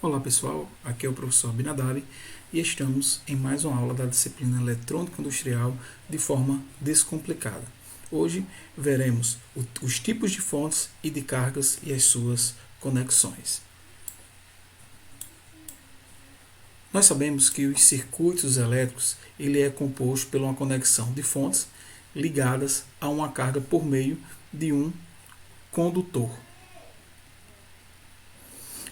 Olá pessoal, aqui é o professor Abinadab e estamos em mais uma aula da disciplina Eletrônica Industrial de forma descomplicada. Hoje veremos os tipos de fontes e de cargas e as suas conexões. Nós sabemos que os circuitos elétricos ele é composto por uma conexão de fontes ligadas a uma carga por meio de um condutor.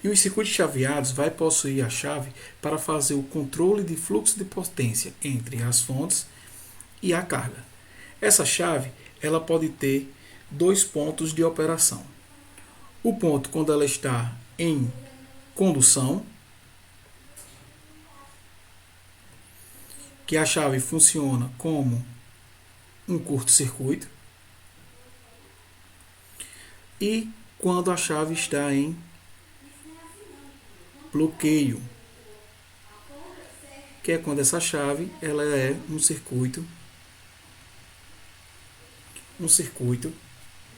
E os circuitos chaveados vai possuir a chave para fazer o controle de fluxo de potência entre as fontes e a carga. Essa chave ela pode ter dois pontos de operação. O ponto quando ela está em condução, que a chave funciona como um curto-circuito, e quando a chave está em bloqueio, que é quando essa chave ela é um circuito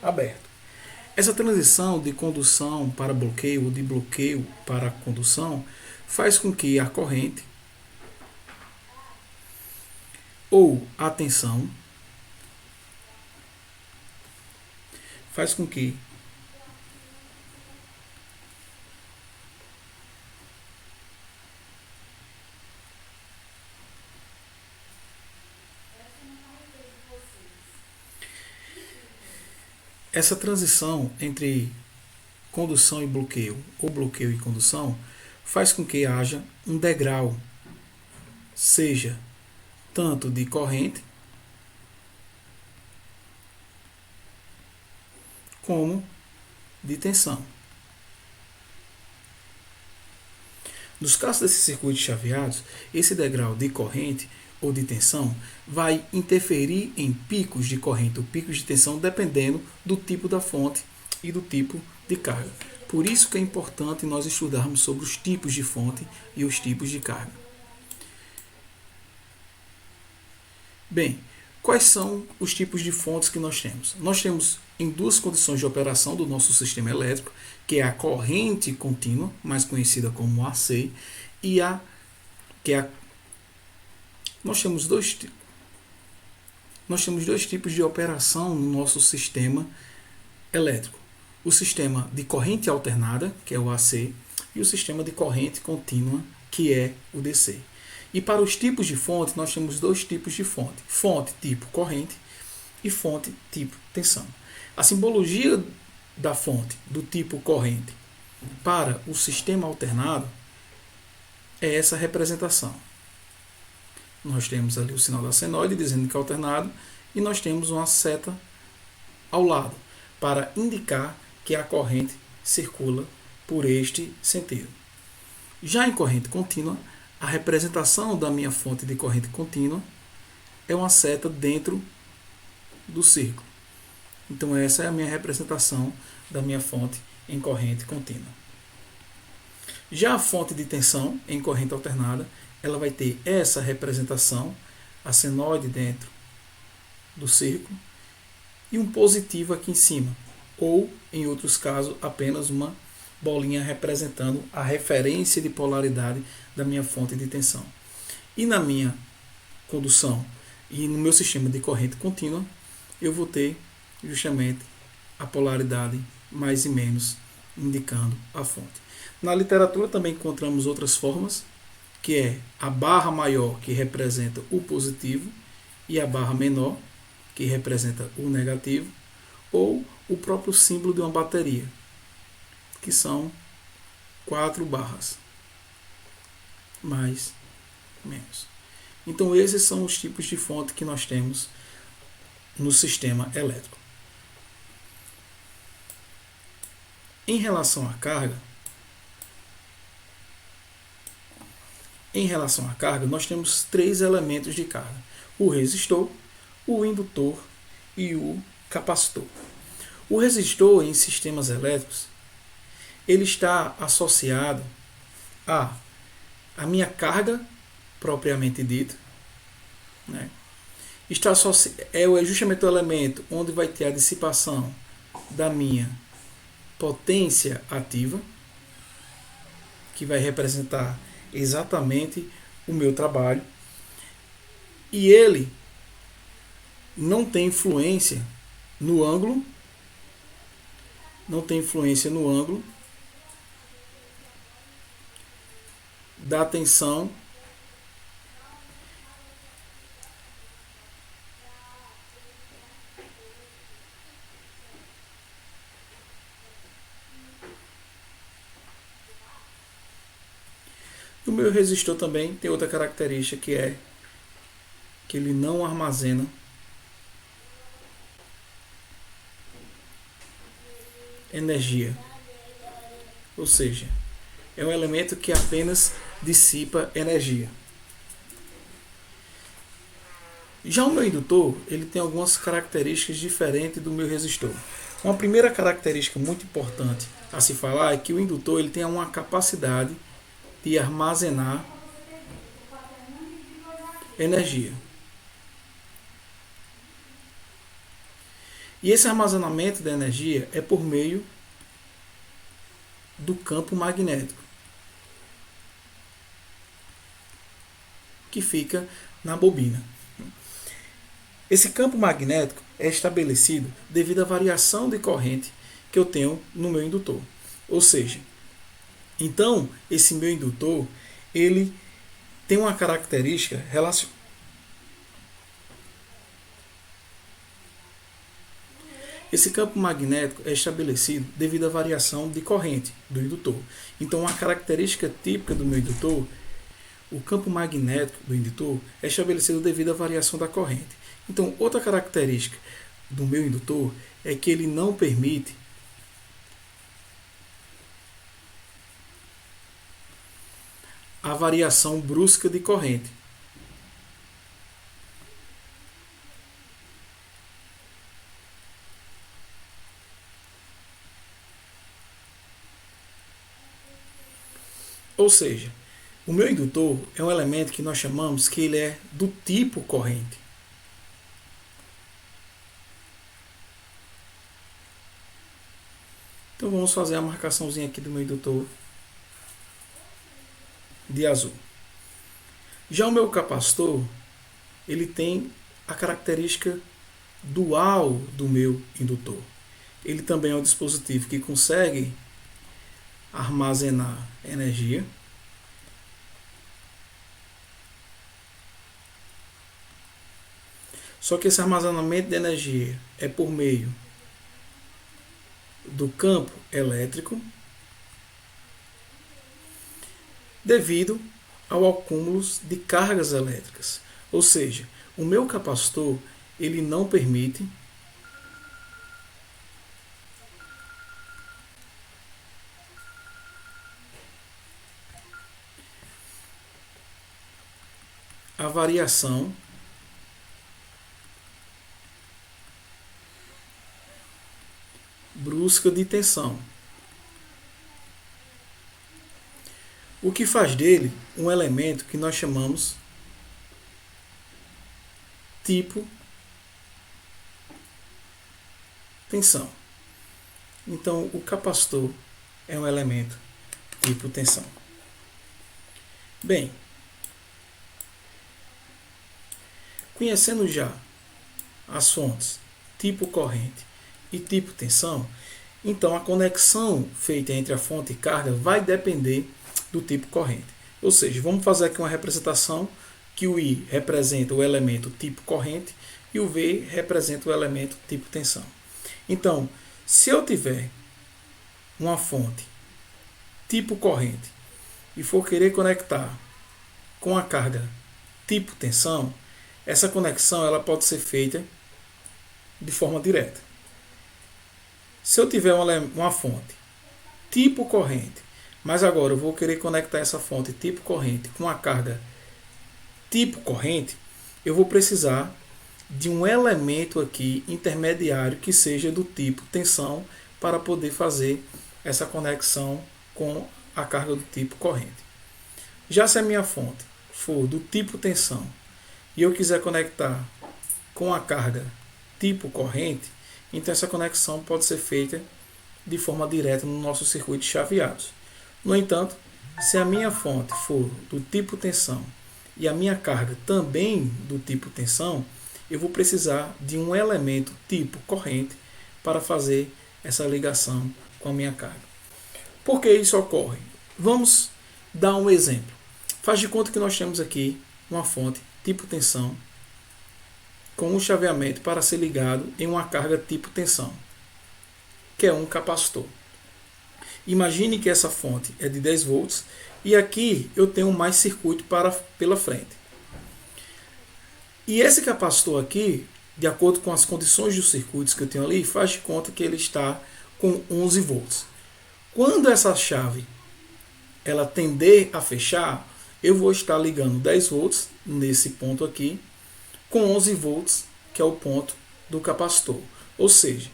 aberto. Essa transição de condução para bloqueio ou de bloqueio para condução faz com que a corrente ou a tensão faz com que essa transição entre condução e bloqueio, ou bloqueio e condução, faz com que haja um degrau, seja tanto de corrente como de tensão. Nos casos desses circuitos chaveados, esse degrau de corrente ou de tensão vai interferir em picos de corrente ou picos de tensão dependendo do tipo da fonte e do tipo de carga. Por isso que é importante nós estudarmos sobre os tipos de fonte e os tipos de carga. Bem, quais são os tipos de fontes que nós temos? Nós temos em duas condições de operação do nosso sistema elétrico, que é a corrente contínua, mais conhecida como AC, e nós temos dois tipos de operação no nosso sistema elétrico. O sistema de corrente alternada, que é o AC, e o sistema de corrente contínua, que é o DC. E para os tipos de fonte, nós temos dois tipos de fonte. Fonte tipo corrente e fonte tipo tensão. A simbologia da fonte do tipo corrente para o sistema alternado é essa representação. Nós temos ali o sinal da senoide dizendo que é alternado e nós temos uma seta ao lado para indicar que a corrente circula por este sentido. Já em corrente contínua, a representação da minha fonte de corrente contínua é uma seta dentro do círculo. Então essa é a minha representação da minha fonte em corrente contínua. Já a fonte de tensão em corrente alternada, ela vai ter essa representação, a senoide dentro do círculo, e um positivo aqui em cima, ou, em outros casos, apenas uma bolinha representando a referência de polaridade da minha fonte de tensão. E na minha condução e no meu sistema de corrente contínua, eu vou ter justamente a polaridade mais e menos indicando a fonte. Na literatura também encontramos outras formas, que é a barra maior, que representa o positivo, e a barra menor, que representa o negativo, ou o próprio símbolo de uma bateria, que são 4 barras, mais, menos. Então esses são os tipos de fonte que nós temos no sistema elétrico. Em relação à carga, nós temos 3 elementos de carga: o resistor, o indutor e o capacitor. O resistor em sistemas elétricos, ele está associado à minha carga propriamente dita, né? É justamente o elemento onde vai ter a dissipação da minha potência ativa, que vai representar exatamente o meu trabalho, e ele não tem influência no ângulo, da tensão o meu resistor. Também tem outra característica, que é que ele não armazena energia. Ou seja, é um elemento que apenas dissipa energia. Já o meu indutor, ele tem algumas características diferentes do meu resistor. Uma primeira característica muito importante a se falar é que o indutor ele tem uma capacidade de armazenar energia. E esse armazenamento de energia é por meio do campo magnético, que fica na bobina. Esse campo magnético é estabelecido devido à variação de corrente que eu tenho no meu indutor. Ou seja, então esse meu indutor ele tem uma característica relacionada. Esse campo magnético é estabelecido devido à variação de corrente do indutor. Então, uma característica típica do meu indutor, o campo magnético do indutor é estabelecido devido à variação da corrente. Então, outra característica do meu indutor é que ele não permite a variação brusca de corrente. Ou seja, o meu indutor é um elemento que nós chamamos que ele é do tipo corrente. Então vamos fazer a marcaçãozinha aqui do meu indutor de azul. Já o meu capacitor, ele tem a característica dual do meu indutor. Ele também é um dispositivo que consegue armazenar energia, só que esse armazenamento de energia é por meio do campo elétrico devido ao acúmulo de cargas elétricas. Ou seja, o meu capacitor ele não permite a variação brusca de tensão, o que faz dele um elemento que nós chamamos tipo tensão. Então, o capacitor é um elemento tipo tensão. Bem, conhecendo já as fontes tipo corrente e tipo tensão, então a conexão feita entre a fonte e carga vai depender do tipo corrente. Ou seja, vamos fazer aqui uma representação que o I representa o elemento tipo corrente e o V representa o elemento tipo tensão. Então, se eu tiver uma fonte tipo corrente e for querer conectar com a carga tipo tensão, essa conexão ela pode ser feita de forma direta. Se eu tiver uma fonte tipo corrente, mas agora eu vou querer conectar essa fonte tipo corrente com a carga tipo corrente, eu vou precisar de um elemento aqui intermediário que seja do tipo tensão para poder fazer essa conexão com a carga do tipo corrente. Já se a minha fonte for do tipo tensão e eu quiser conectar com a carga tipo corrente, então essa conexão pode ser feita de forma direta no nosso circuito de chaveados. No entanto, Se a minha fonte for do tipo tensão e a minha carga também do tipo tensão, eu vou precisar de um elemento tipo corrente para fazer essa ligação com a minha carga. Por que isso ocorre? Vamos dar um exemplo. Faz de conta que nós temos aqui uma fonte tipo tensão com um chaveamento para ser ligado em uma carga tipo tensão, que é um capacitor. Imagine que essa fonte é de 10 volts e aqui eu tenho mais circuito pela frente. E esse capacitor aqui, de acordo com as condições dos circuitos que eu tenho ali, faz de conta que ele está com 11 volts. Quando essa chave ela tender a fechar, eu vou estar ligando 10 volts nesse ponto aqui com 11 volts, que é o ponto do capacitor. Ou seja,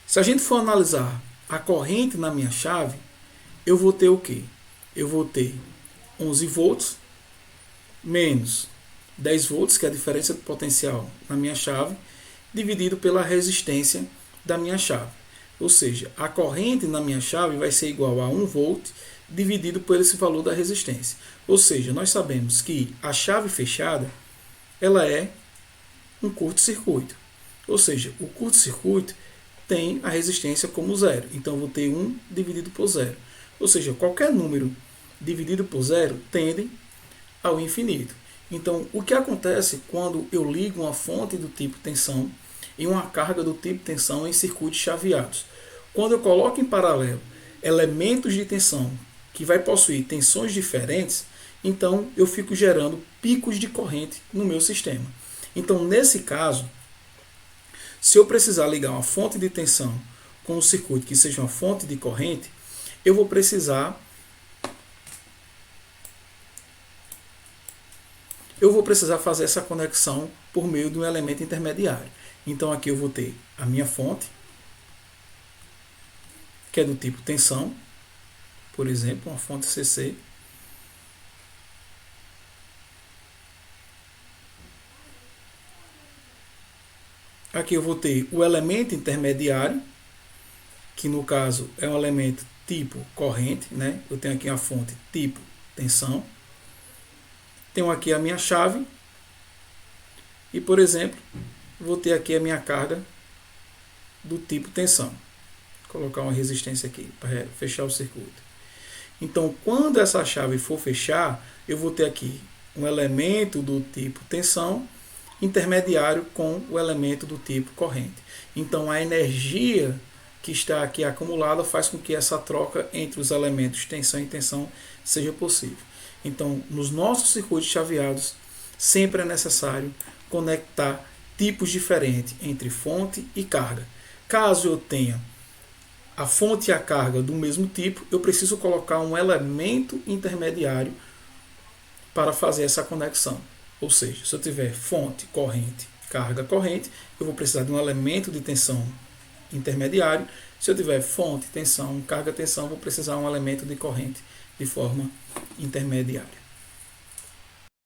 se a gente for analisar a corrente na minha chave, eu vou ter o quê? Eu vou ter 11 volts menos 10 volts, que é a diferença de potencial na minha chave, dividido pela resistência da minha chave. Ou seja, a corrente na minha chave vai ser igual a 1 volt dividido por esse valor da resistência. Ou seja, nós sabemos que a chave fechada ela é um curto-circuito. Ou seja, o curto-circuito tem a resistência como zero. Então, eu vou ter 1 dividido por zero. Ou seja, qualquer número dividido por zero tende ao infinito. Então, o que acontece quando eu ligo uma fonte do tipo tensão e uma carga do tipo tensão em circuitos chaveados? Quando eu coloco em paralelo elementos de tensão que vai possuir tensões diferentes, então eu fico gerando picos de corrente no meu sistema. Então, nesse caso, se eu precisar ligar uma fonte de tensão com um circuito que seja uma fonte de corrente, eu vou precisar fazer essa conexão por meio de um elemento intermediário. Então aqui eu vou ter a minha fonte, que é do tipo tensão, por exemplo, uma fonte CC. Aqui eu vou ter o elemento intermediário, que no caso é um elemento tipo corrente, né? Eu tenho aqui a fonte tipo tensão. Tenho aqui a minha chave e, por exemplo, vou ter aqui a minha carga do tipo tensão. Vou colocar uma resistência aqui para fechar o circuito. Então, quando essa chave for fechar, eu vou ter aqui um elemento do tipo tensão intermediário com o elemento do tipo corrente. Então, a energia que está aqui acumulada faz com que essa troca entre os elementos tensão e tensão seja possível. Então, nos nossos circuitos chaveados, sempre é necessário conectar tipos diferentes entre fonte e carga. Caso eu tenha a fonte e a carga do mesmo tipo, eu preciso colocar um elemento intermediário para fazer essa conexão. Ou seja, se eu tiver fonte, corrente, carga, corrente, eu vou precisar de um elemento de tensão intermediário. Se eu tiver fonte, tensão, carga, tensão, vou precisar de um elemento de corrente de forma intermediária.